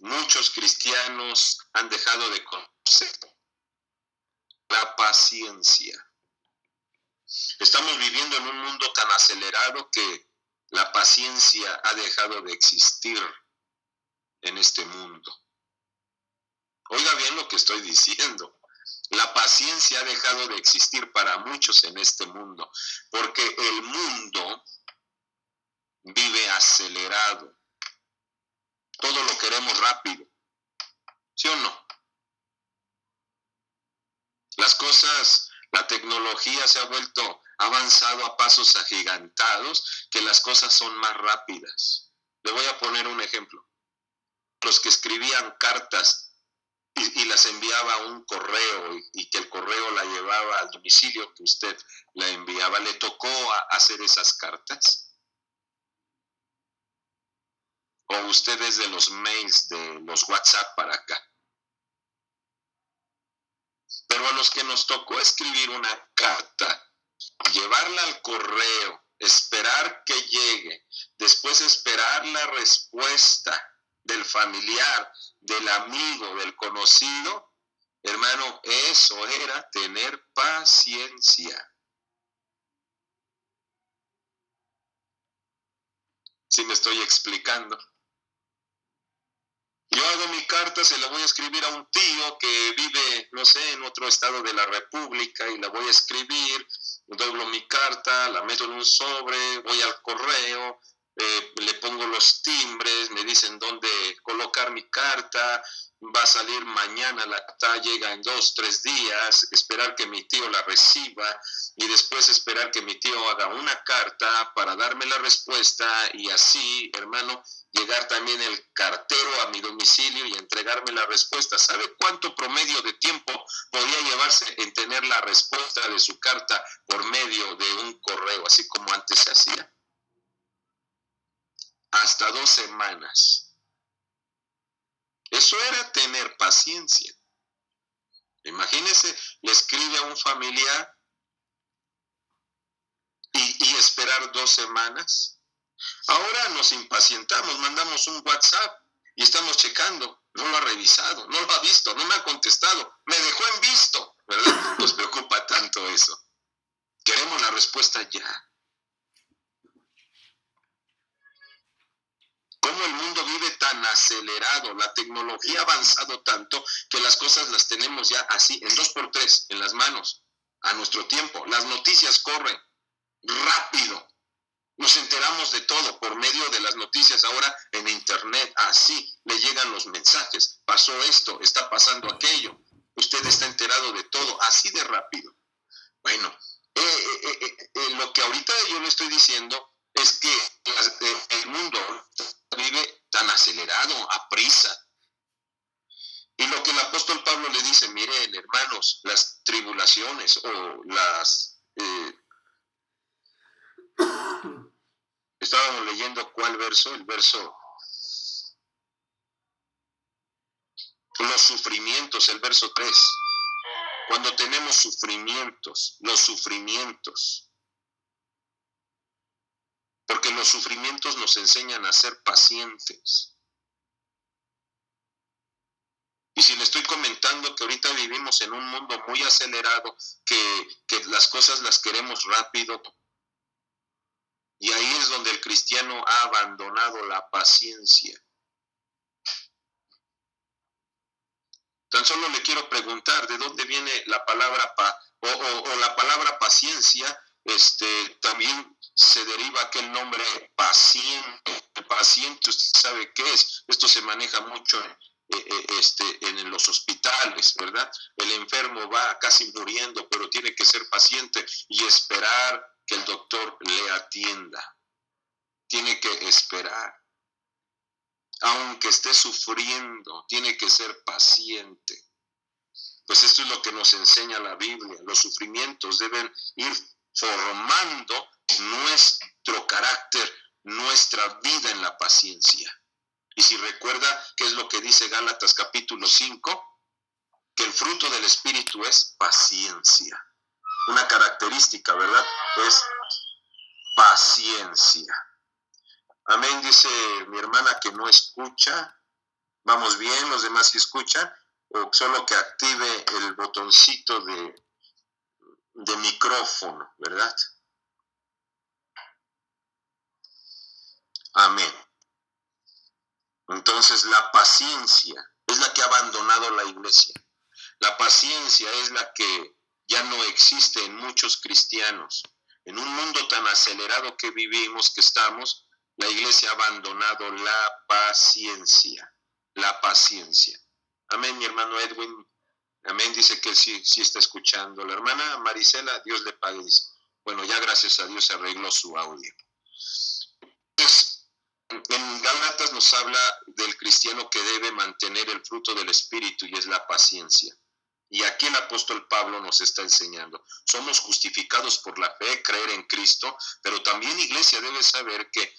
Muchos cristianos han dejado de conocer la paciencia. Estamos viviendo en un mundo tan acelerado que la paciencia ha dejado de existir en este mundo. Oiga bien lo que estoy diciendo. La paciencia ha dejado de existir para muchos en este mundo, porque el mundo vive acelerado. Todo lo queremos rápido. ¿Sí o no? Las cosas, la tecnología se ha avanzado a pasos agigantados, que las cosas son más rápidas. Le voy a poner un ejemplo. Los que escribían cartas y las enviaba a un correo y que el correo la llevaba al domicilio que usted la enviaba, ¿le tocó hacer esas cartas? ¿O usted es de los mails, de los WhatsApp para acá? Pero a los que nos tocó escribir una carta, llevarla al correo, esperar que llegue, después esperar la respuesta del familiar, del amigo, del conocido, hermano, eso era tener paciencia. ¿Sí me estoy explicando? Yo hago mi carta, se la voy a escribir a un tío que vive, no sé, en otro estado de la República, y la voy a escribir, doblo mi carta, la meto en un sobre, voy al correo, le pongo los timbres, me dicen dónde colocar mi carta, va a salir mañana, la carta llega en 2, 3 días, esperar que mi tío la reciba y después esperar que mi tío haga una carta para darme la respuesta, y así, hermano, llegar también el cartero a mi domicilio y entregarme la respuesta. ¿Sabe cuánto promedio de tiempo podía llevarse en tener la respuesta de su carta por medio de un correo, así como antes se hacía? Hasta 2 semanas. Eso era tener paciencia. Imagínese, le escribe a un familiar y esperar 2 semanas. Ahora nos impacientamos, mandamos un WhatsApp y estamos checando. No lo ha revisado, no lo ha visto, no me ha contestado, me dejó en visto, ¿verdad? Nos preocupa tanto eso. Queremos la respuesta ya. Cómo el mundo vive tan acelerado, la tecnología ha avanzado tanto que las cosas las tenemos ya así, en 2x3, en las manos, a nuestro tiempo. Las noticias corren rápido. Nos enteramos de todo por medio de las noticias ahora en internet. Así le llegan los mensajes. Pasó esto, está pasando aquello. Usted está enterado de todo, así de rápido. Bueno, lo que ahorita yo le estoy diciendo es que el mundo vive tan acelerado, a prisa. Y lo que el apóstol Pablo le dice, miren hermanos, las tribulaciones o las... estábamos leyendo ¿cuál verso? El verso... Los sufrimientos, el verso 3. Cuando tenemos sufrimientos, los sufrimientos. Porque los sufrimientos nos enseñan a ser pacientes. Y si le estoy comentando que ahorita vivimos en un mundo muy acelerado, que las cosas las queremos rápido, y ahí es donde el cristiano ha abandonado la paciencia. Tan solo le quiero preguntar, ¿de dónde viene la palabra o la palabra paciencia? También se deriva aquel nombre paciente. El paciente, usted sabe qué es. Esto se maneja mucho en los hospitales, ¿verdad? El enfermo va casi muriendo, pero tiene que ser paciente y esperar que el doctor le atienda. Tiene que esperar. Aunque esté sufriendo, tiene que ser paciente. Pues esto es lo que nos enseña la Biblia. Los sufrimientos deben ir formando nuestro carácter, nuestra vida en la paciencia. Y si recuerda, ¿qué es lo que dice Gálatas capítulo 5? Que el fruto del Espíritu es paciencia. Una característica, ¿verdad? Es paciencia. Amén, dice mi hermana que no escucha. Vamos bien, los demás sí escuchan. O solo que active el botoncito de micrófono, ¿verdad? Amén. Entonces la paciencia es la que ha abandonado la iglesia. La paciencia es la que ya no existe en muchos cristianos. En un mundo tan acelerado que vivimos, que estamos, la iglesia ha abandonado la paciencia. La paciencia. Amén, mi hermano Edwin. Amén, dice que sí está escuchando. La hermana Marisela, Dios le pague. Dice, bueno, ya gracias a Dios se arregló su audio. Entonces, en Gálatas nos habla del cristiano que debe mantener el fruto del Espíritu y es la paciencia. Y aquí el apóstol Pablo nos está enseñando. Somos justificados por la fe, creer en Cristo, pero también iglesia debe saber que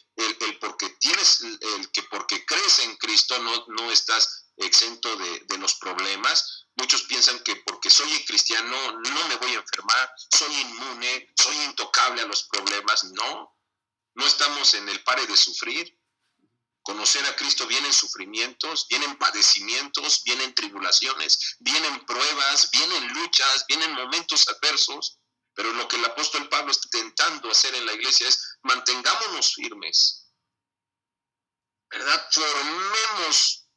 porque crees en Cristo no estás exento de los problemas. Muchos piensan que porque soy cristiano no me voy a enfermar, soy inmune, soy intocable a los problemas. No estamos en el pare de sufrir. Conocer a Cristo vienen sufrimientos, vienen padecimientos, vienen tribulaciones, vienen pruebas, vienen luchas, vienen momentos adversos, pero lo que el apóstol Pablo está intentando hacer en la iglesia es mantengámonos firmes, ¿verdad? Formemos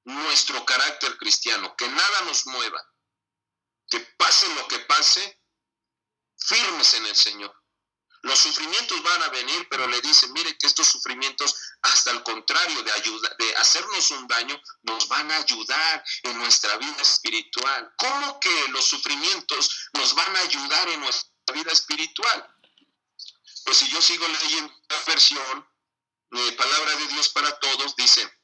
nuestro carácter cristiano, que nada nos mueva, que pase lo que pase, firmes en el Señor. Los sufrimientos van a venir, pero le dice, mire que estos sufrimientos, hasta el contrario de hacernos un daño, nos van a ayudar en nuestra vida espiritual. ¿Cómo que los sufrimientos nos van a ayudar en nuestra vida espiritual? Pues si yo sigo leyendo la versión, Palabra de Dios para Todos, dice,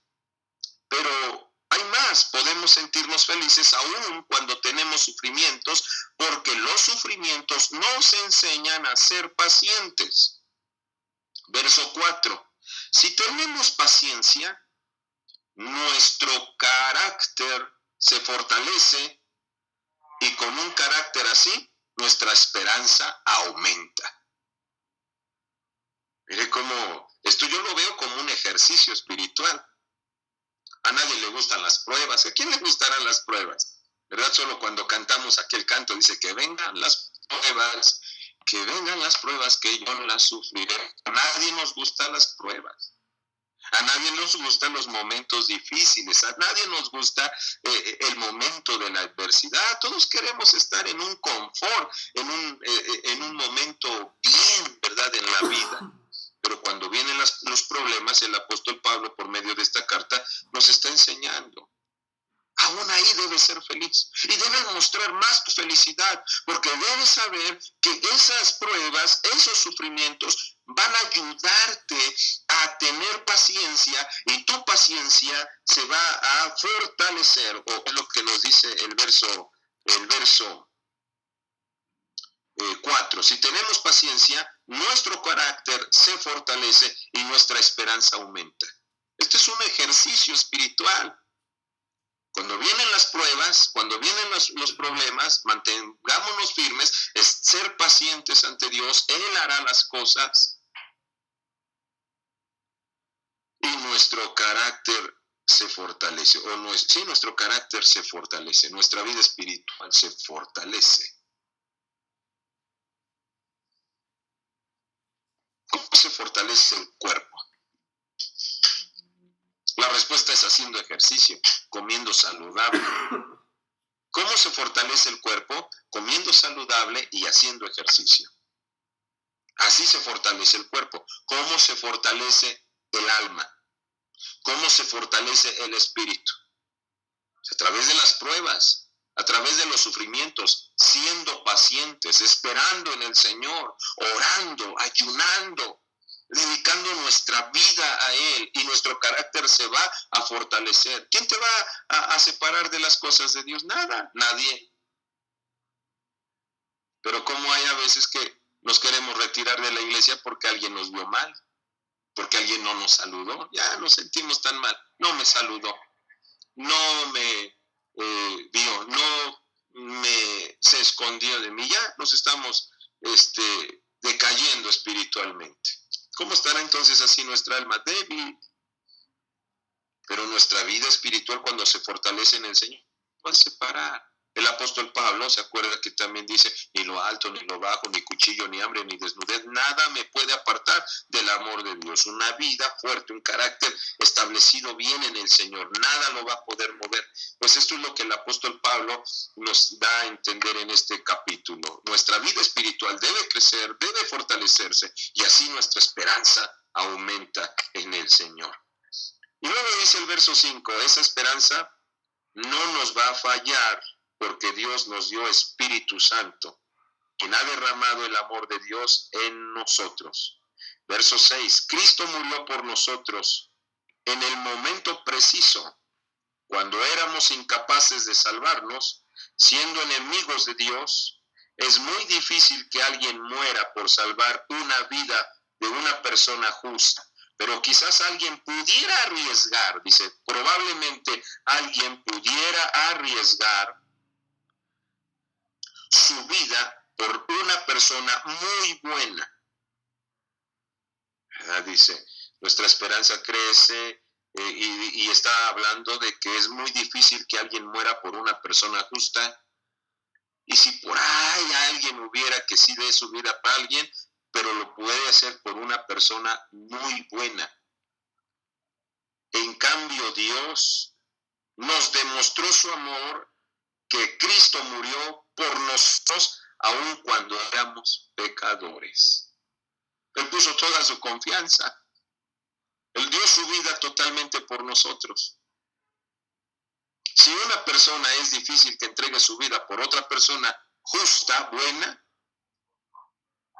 pero hay más, podemos sentirnos felices aún cuando tenemos sufrimientos, porque los sufrimientos nos enseñan a ser pacientes. Verso 4. Si tenemos paciencia, nuestro carácter se fortalece y con un carácter así, nuestra esperanza aumenta. Mire cómo, esto yo lo veo como un ejercicio espiritual. A nadie le gustan las pruebas. ¿A quién le gustarán las pruebas? ¿Verdad? Solo cuando cantamos aquel canto dice que vengan las pruebas, que yo las sufriré. A nadie nos gustan las pruebas. A nadie nos gustan los momentos difíciles. A nadie nos gusta el momento de la adversidad. Todos queremos estar en un confort, en un momento bien, ¿verdad? En la vida. problemas, el apóstol Pablo, por medio de esta carta, nos está enseñando. Aún ahí debes ser feliz y debes mostrar más tu felicidad, porque debes saber que esas pruebas, esos sufrimientos van a ayudarte a tener paciencia, y tu paciencia se va a fortalecer, o es lo que nos dice el verso 4. Si tenemos paciencia, nuestro carácter se fortalece y nuestra esperanza aumenta. Este es un ejercicio espiritual. Cuando vienen las pruebas, cuando vienen los problemas, mantengámonos firmes, es ser pacientes ante Dios. Él hará las cosas y nuestro carácter se fortalece. Nuestro carácter se fortalece, nuestra vida espiritual se fortalece. ¿Cómo se fortalece el cuerpo? La respuesta es haciendo ejercicio, comiendo saludable. ¿Cómo se fortalece el cuerpo? Comiendo saludable y haciendo ejercicio. Así se fortalece el cuerpo. ¿Cómo se fortalece el alma? ¿Cómo se fortalece el espíritu? A través de las pruebas, a través de los sufrimientos, siendo pacientes, esperando en el Señor, orando, ayunando, dedicando nuestra vida a Él, y nuestro carácter se va a fortalecer. ¿Quién te va a separar de las cosas de Dios? Nada, nadie. Pero como hay a veces que nos queremos retirar de la iglesia porque alguien nos vio mal, porque alguien no nos saludó, ya nos sentimos tan mal, no me saludó, no me vio, se escondió de mí, ya nos estamos decayendo espiritualmente. ¿Cómo estará entonces así nuestra alma? Débil. Pero nuestra vida espiritual, cuando se fortalece en el Señor, va a separar. El apóstol Pablo se acuerda que también dice: ni lo alto, ni lo bajo, ni cuchillo, ni hambre, ni desnudez, nada me puede apartar del amor de Dios. Una vida fuerte, un carácter establecido bien en el Señor, nada lo va a poder mover. Pues esto es lo que el apóstol Pablo nos da a entender en este capítulo. Nuestra vida espiritual debe crecer, debe fortalecerse, y así nuestra esperanza aumenta en el Señor. Y luego dice el verso 5, esa esperanza no nos va a fallar, porque Dios nos dio Espíritu Santo, quien ha derramado el amor de Dios en nosotros. Verso 6, Cristo murió por nosotros en el momento preciso, cuando éramos incapaces de salvarnos, siendo enemigos de Dios. Es muy difícil que alguien muera por salvar una vida de una persona justa. Pero quizás alguien pudiera arriesgar, dice, probablemente alguien pudiera arriesgar su vida por una persona muy buena. Dice, nuestra esperanza crece y está hablando de que es muy difícil que alguien muera por una persona justa. Y si por ahí alguien hubiera que sí dé su vida para alguien, pero lo puede hacer por una persona muy buena. En cambio, Dios nos demostró su amor, que Cristo murió por nosotros aun cuando éramos pecadores. Él puso toda su confianza. Él dio su vida totalmente por nosotros. Si una persona es difícil que entregue su vida por otra persona justa, buena,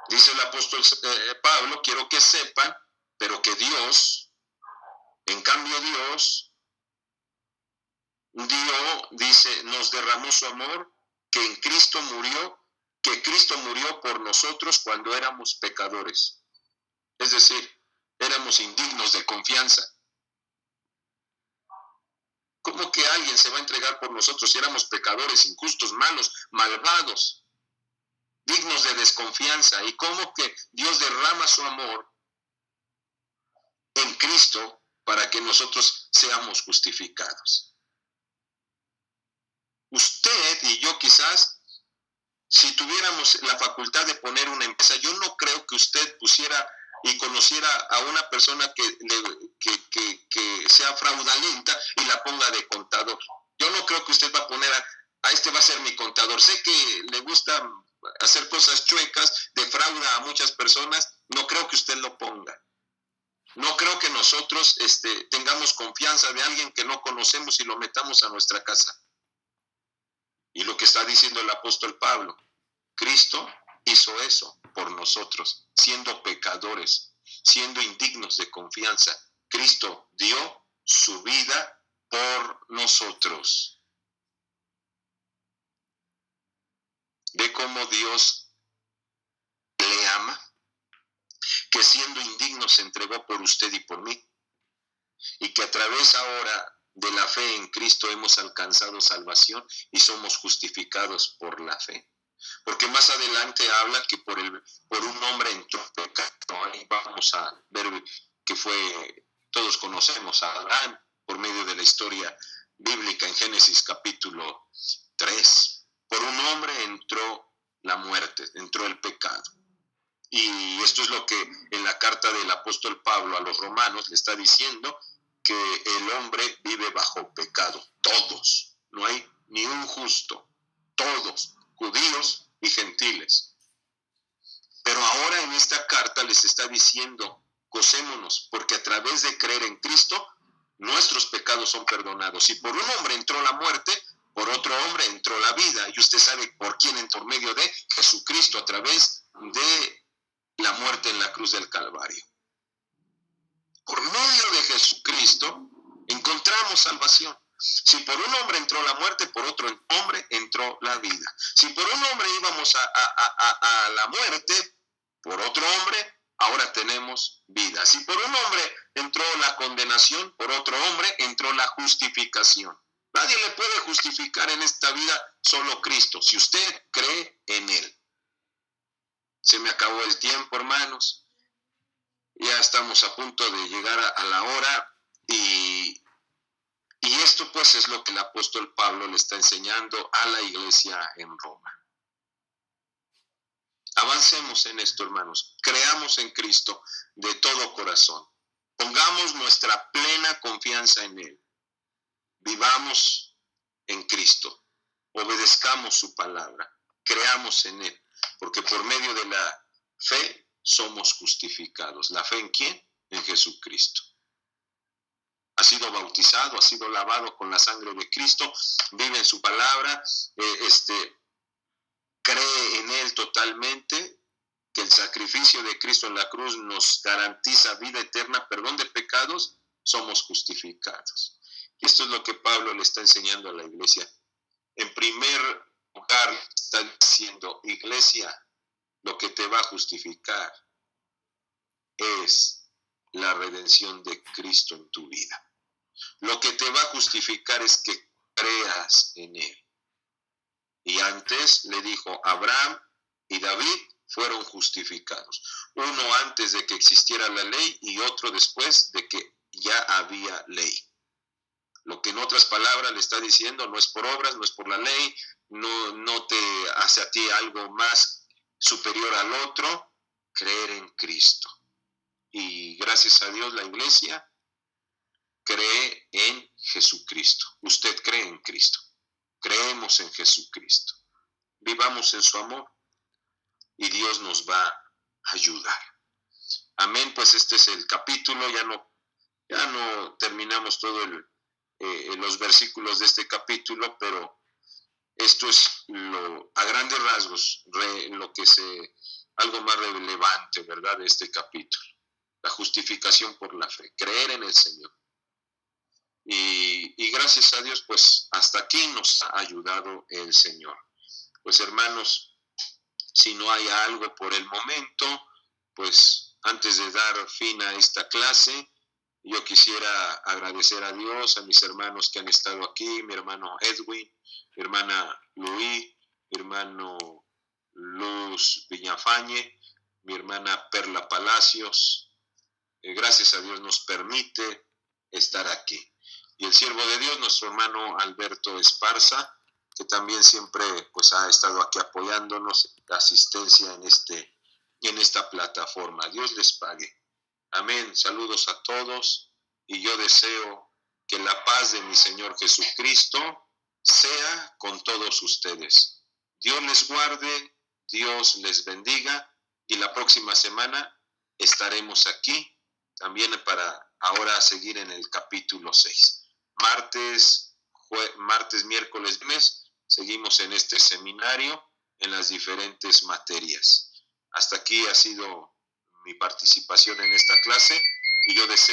dice el apóstol Pablo, quiero que sepan, pero que Dios, en cambio Dios, dice, nos derramó su amor, que en Cristo murió, que Cristo murió por nosotros cuando éramos pecadores. Es decir, éramos indignos de confianza. ¿Cómo que alguien se va a entregar por nosotros si éramos pecadores, injustos, malos, malvados, dignos de desconfianza? ¿Y cómo que Dios derrama su amor en Cristo para que nosotros seamos justificados? Usted y yo quizás, si tuviéramos la facultad de poner una empresa, yo no creo que usted pusiera y conociera a una persona que sea fraudulenta y la ponga de contador. Yo no creo que usted va a poner a este va a ser mi contador. Sé que le gusta hacer cosas chuecas, defrauda a muchas personas, no creo que usted lo ponga. No creo que nosotros tengamos confianza de alguien que no conocemos y lo metamos a nuestra casa. Y lo que está diciendo el apóstol Pablo, Cristo hizo eso por nosotros, siendo pecadores, siendo indignos de confianza. Cristo dio su vida por nosotros. Ve cómo Dios le ama, que siendo indigno se entregó por usted y por mí, y que a través ahora de la fe en Cristo hemos alcanzado salvación y somos justificados por la fe. Porque más adelante habla que por un hombre entró pecado. Ahí vamos a ver que todos conocemos a Abraham por medio de la historia bíblica en Génesis capítulo 3. Por un hombre entró la muerte, entró el pecado. Y esto es lo que en la carta del apóstol Pablo a los romanos le está diciendo, que el hombre vive bajo pecado. Todos, no hay ni un justo, todos, judíos y gentiles. Pero ahora en esta carta les está diciendo, gocémonos, porque a través de creer en Cristo, nuestros pecados son perdonados. Y por un hombre entró la muerte, por otro hombre entró la vida. Y usted sabe por quién entró, por medio de Jesucristo, a través de la muerte en la cruz del Calvario. Por medio de Jesucristo encontramos salvación. Si por un hombre entró la muerte, por otro hombre entró la vida. Si por un hombre íbamos a la muerte, por otro hombre ahora tenemos vida. Si por un hombre entró la condenación, por otro hombre entró la justificación. Nadie le puede justificar en esta vida, solo Cristo, si usted cree en Él. Se me acabó el tiempo, hermanos. Ya estamos a punto de llegar a la hora y esto pues es lo que el apóstol Pablo le está enseñando a la iglesia en Roma. Avancemos en esto, hermanos. Creamos en Cristo de todo corazón. Pongamos nuestra plena confianza en Él. Vivamos en Cristo. Obedezcamos su palabra. Creamos en Él. Porque por medio de la fe somos justificados. ¿La fe en quién? En Jesucristo. Ha sido bautizado, ha sido lavado con la sangre de Cristo, vive en su palabra, cree en Él totalmente, que el sacrificio de Cristo en la cruz nos garantiza vida eterna, perdón de pecados, somos justificados. Y esto es lo que Pablo le está enseñando a la iglesia. En primer lugar, está diciendo, iglesia, lo que te va a justificar es la redención de Cristo en tu vida. Lo que te va a justificar es que creas en Él. Y antes le dijo, Abraham y David fueron justificados. Uno antes de que existiera la ley y otro después de que ya había ley. Lo que en otras palabras le está diciendo no es por obras, no es por la ley, no te hace a ti algo más superior al otro, creer en Cristo. Y gracias a Dios la iglesia cree en Jesucristo. Usted cree en Cristo. Creemos en Jesucristo. Vivamos en su amor y Dios nos va a ayudar. Amén. Pues este es el capítulo. Ya no terminamos todos los versículos de este capítulo, pero esto es a grandes rasgos algo más relevante, ¿verdad?, de este capítulo. La justificación por la fe. Creer en el Señor. Y gracias a Dios, pues hasta aquí nos ha ayudado el Señor. Pues hermanos, si no hay algo por el momento, pues antes de dar fin a esta clase, yo quisiera agradecer a Dios, a mis hermanos que han estado aquí, mi hermano Edwin, mi hermana Luis, mi hermano Luz Villafañe, mi hermana Perla Palacios. Gracias a Dios nos permite estar aquí. Y el siervo de Dios, nuestro hermano Alberto Esparza, que también siempre pues ha estado aquí apoyándonos, asistencia en esta plataforma. Dios les pague. Amén. Saludos a todos y yo deseo que la paz de mi Señor Jesucristo sea con todos ustedes. Dios les guarde, Dios les bendiga y la próxima semana estaremos aquí también para ahora seguir en el capítulo 6. Martes, miércoles, viernes, seguimos en este seminario en las diferentes materias. Hasta aquí ha sido mi participación en esta clase y yo deseo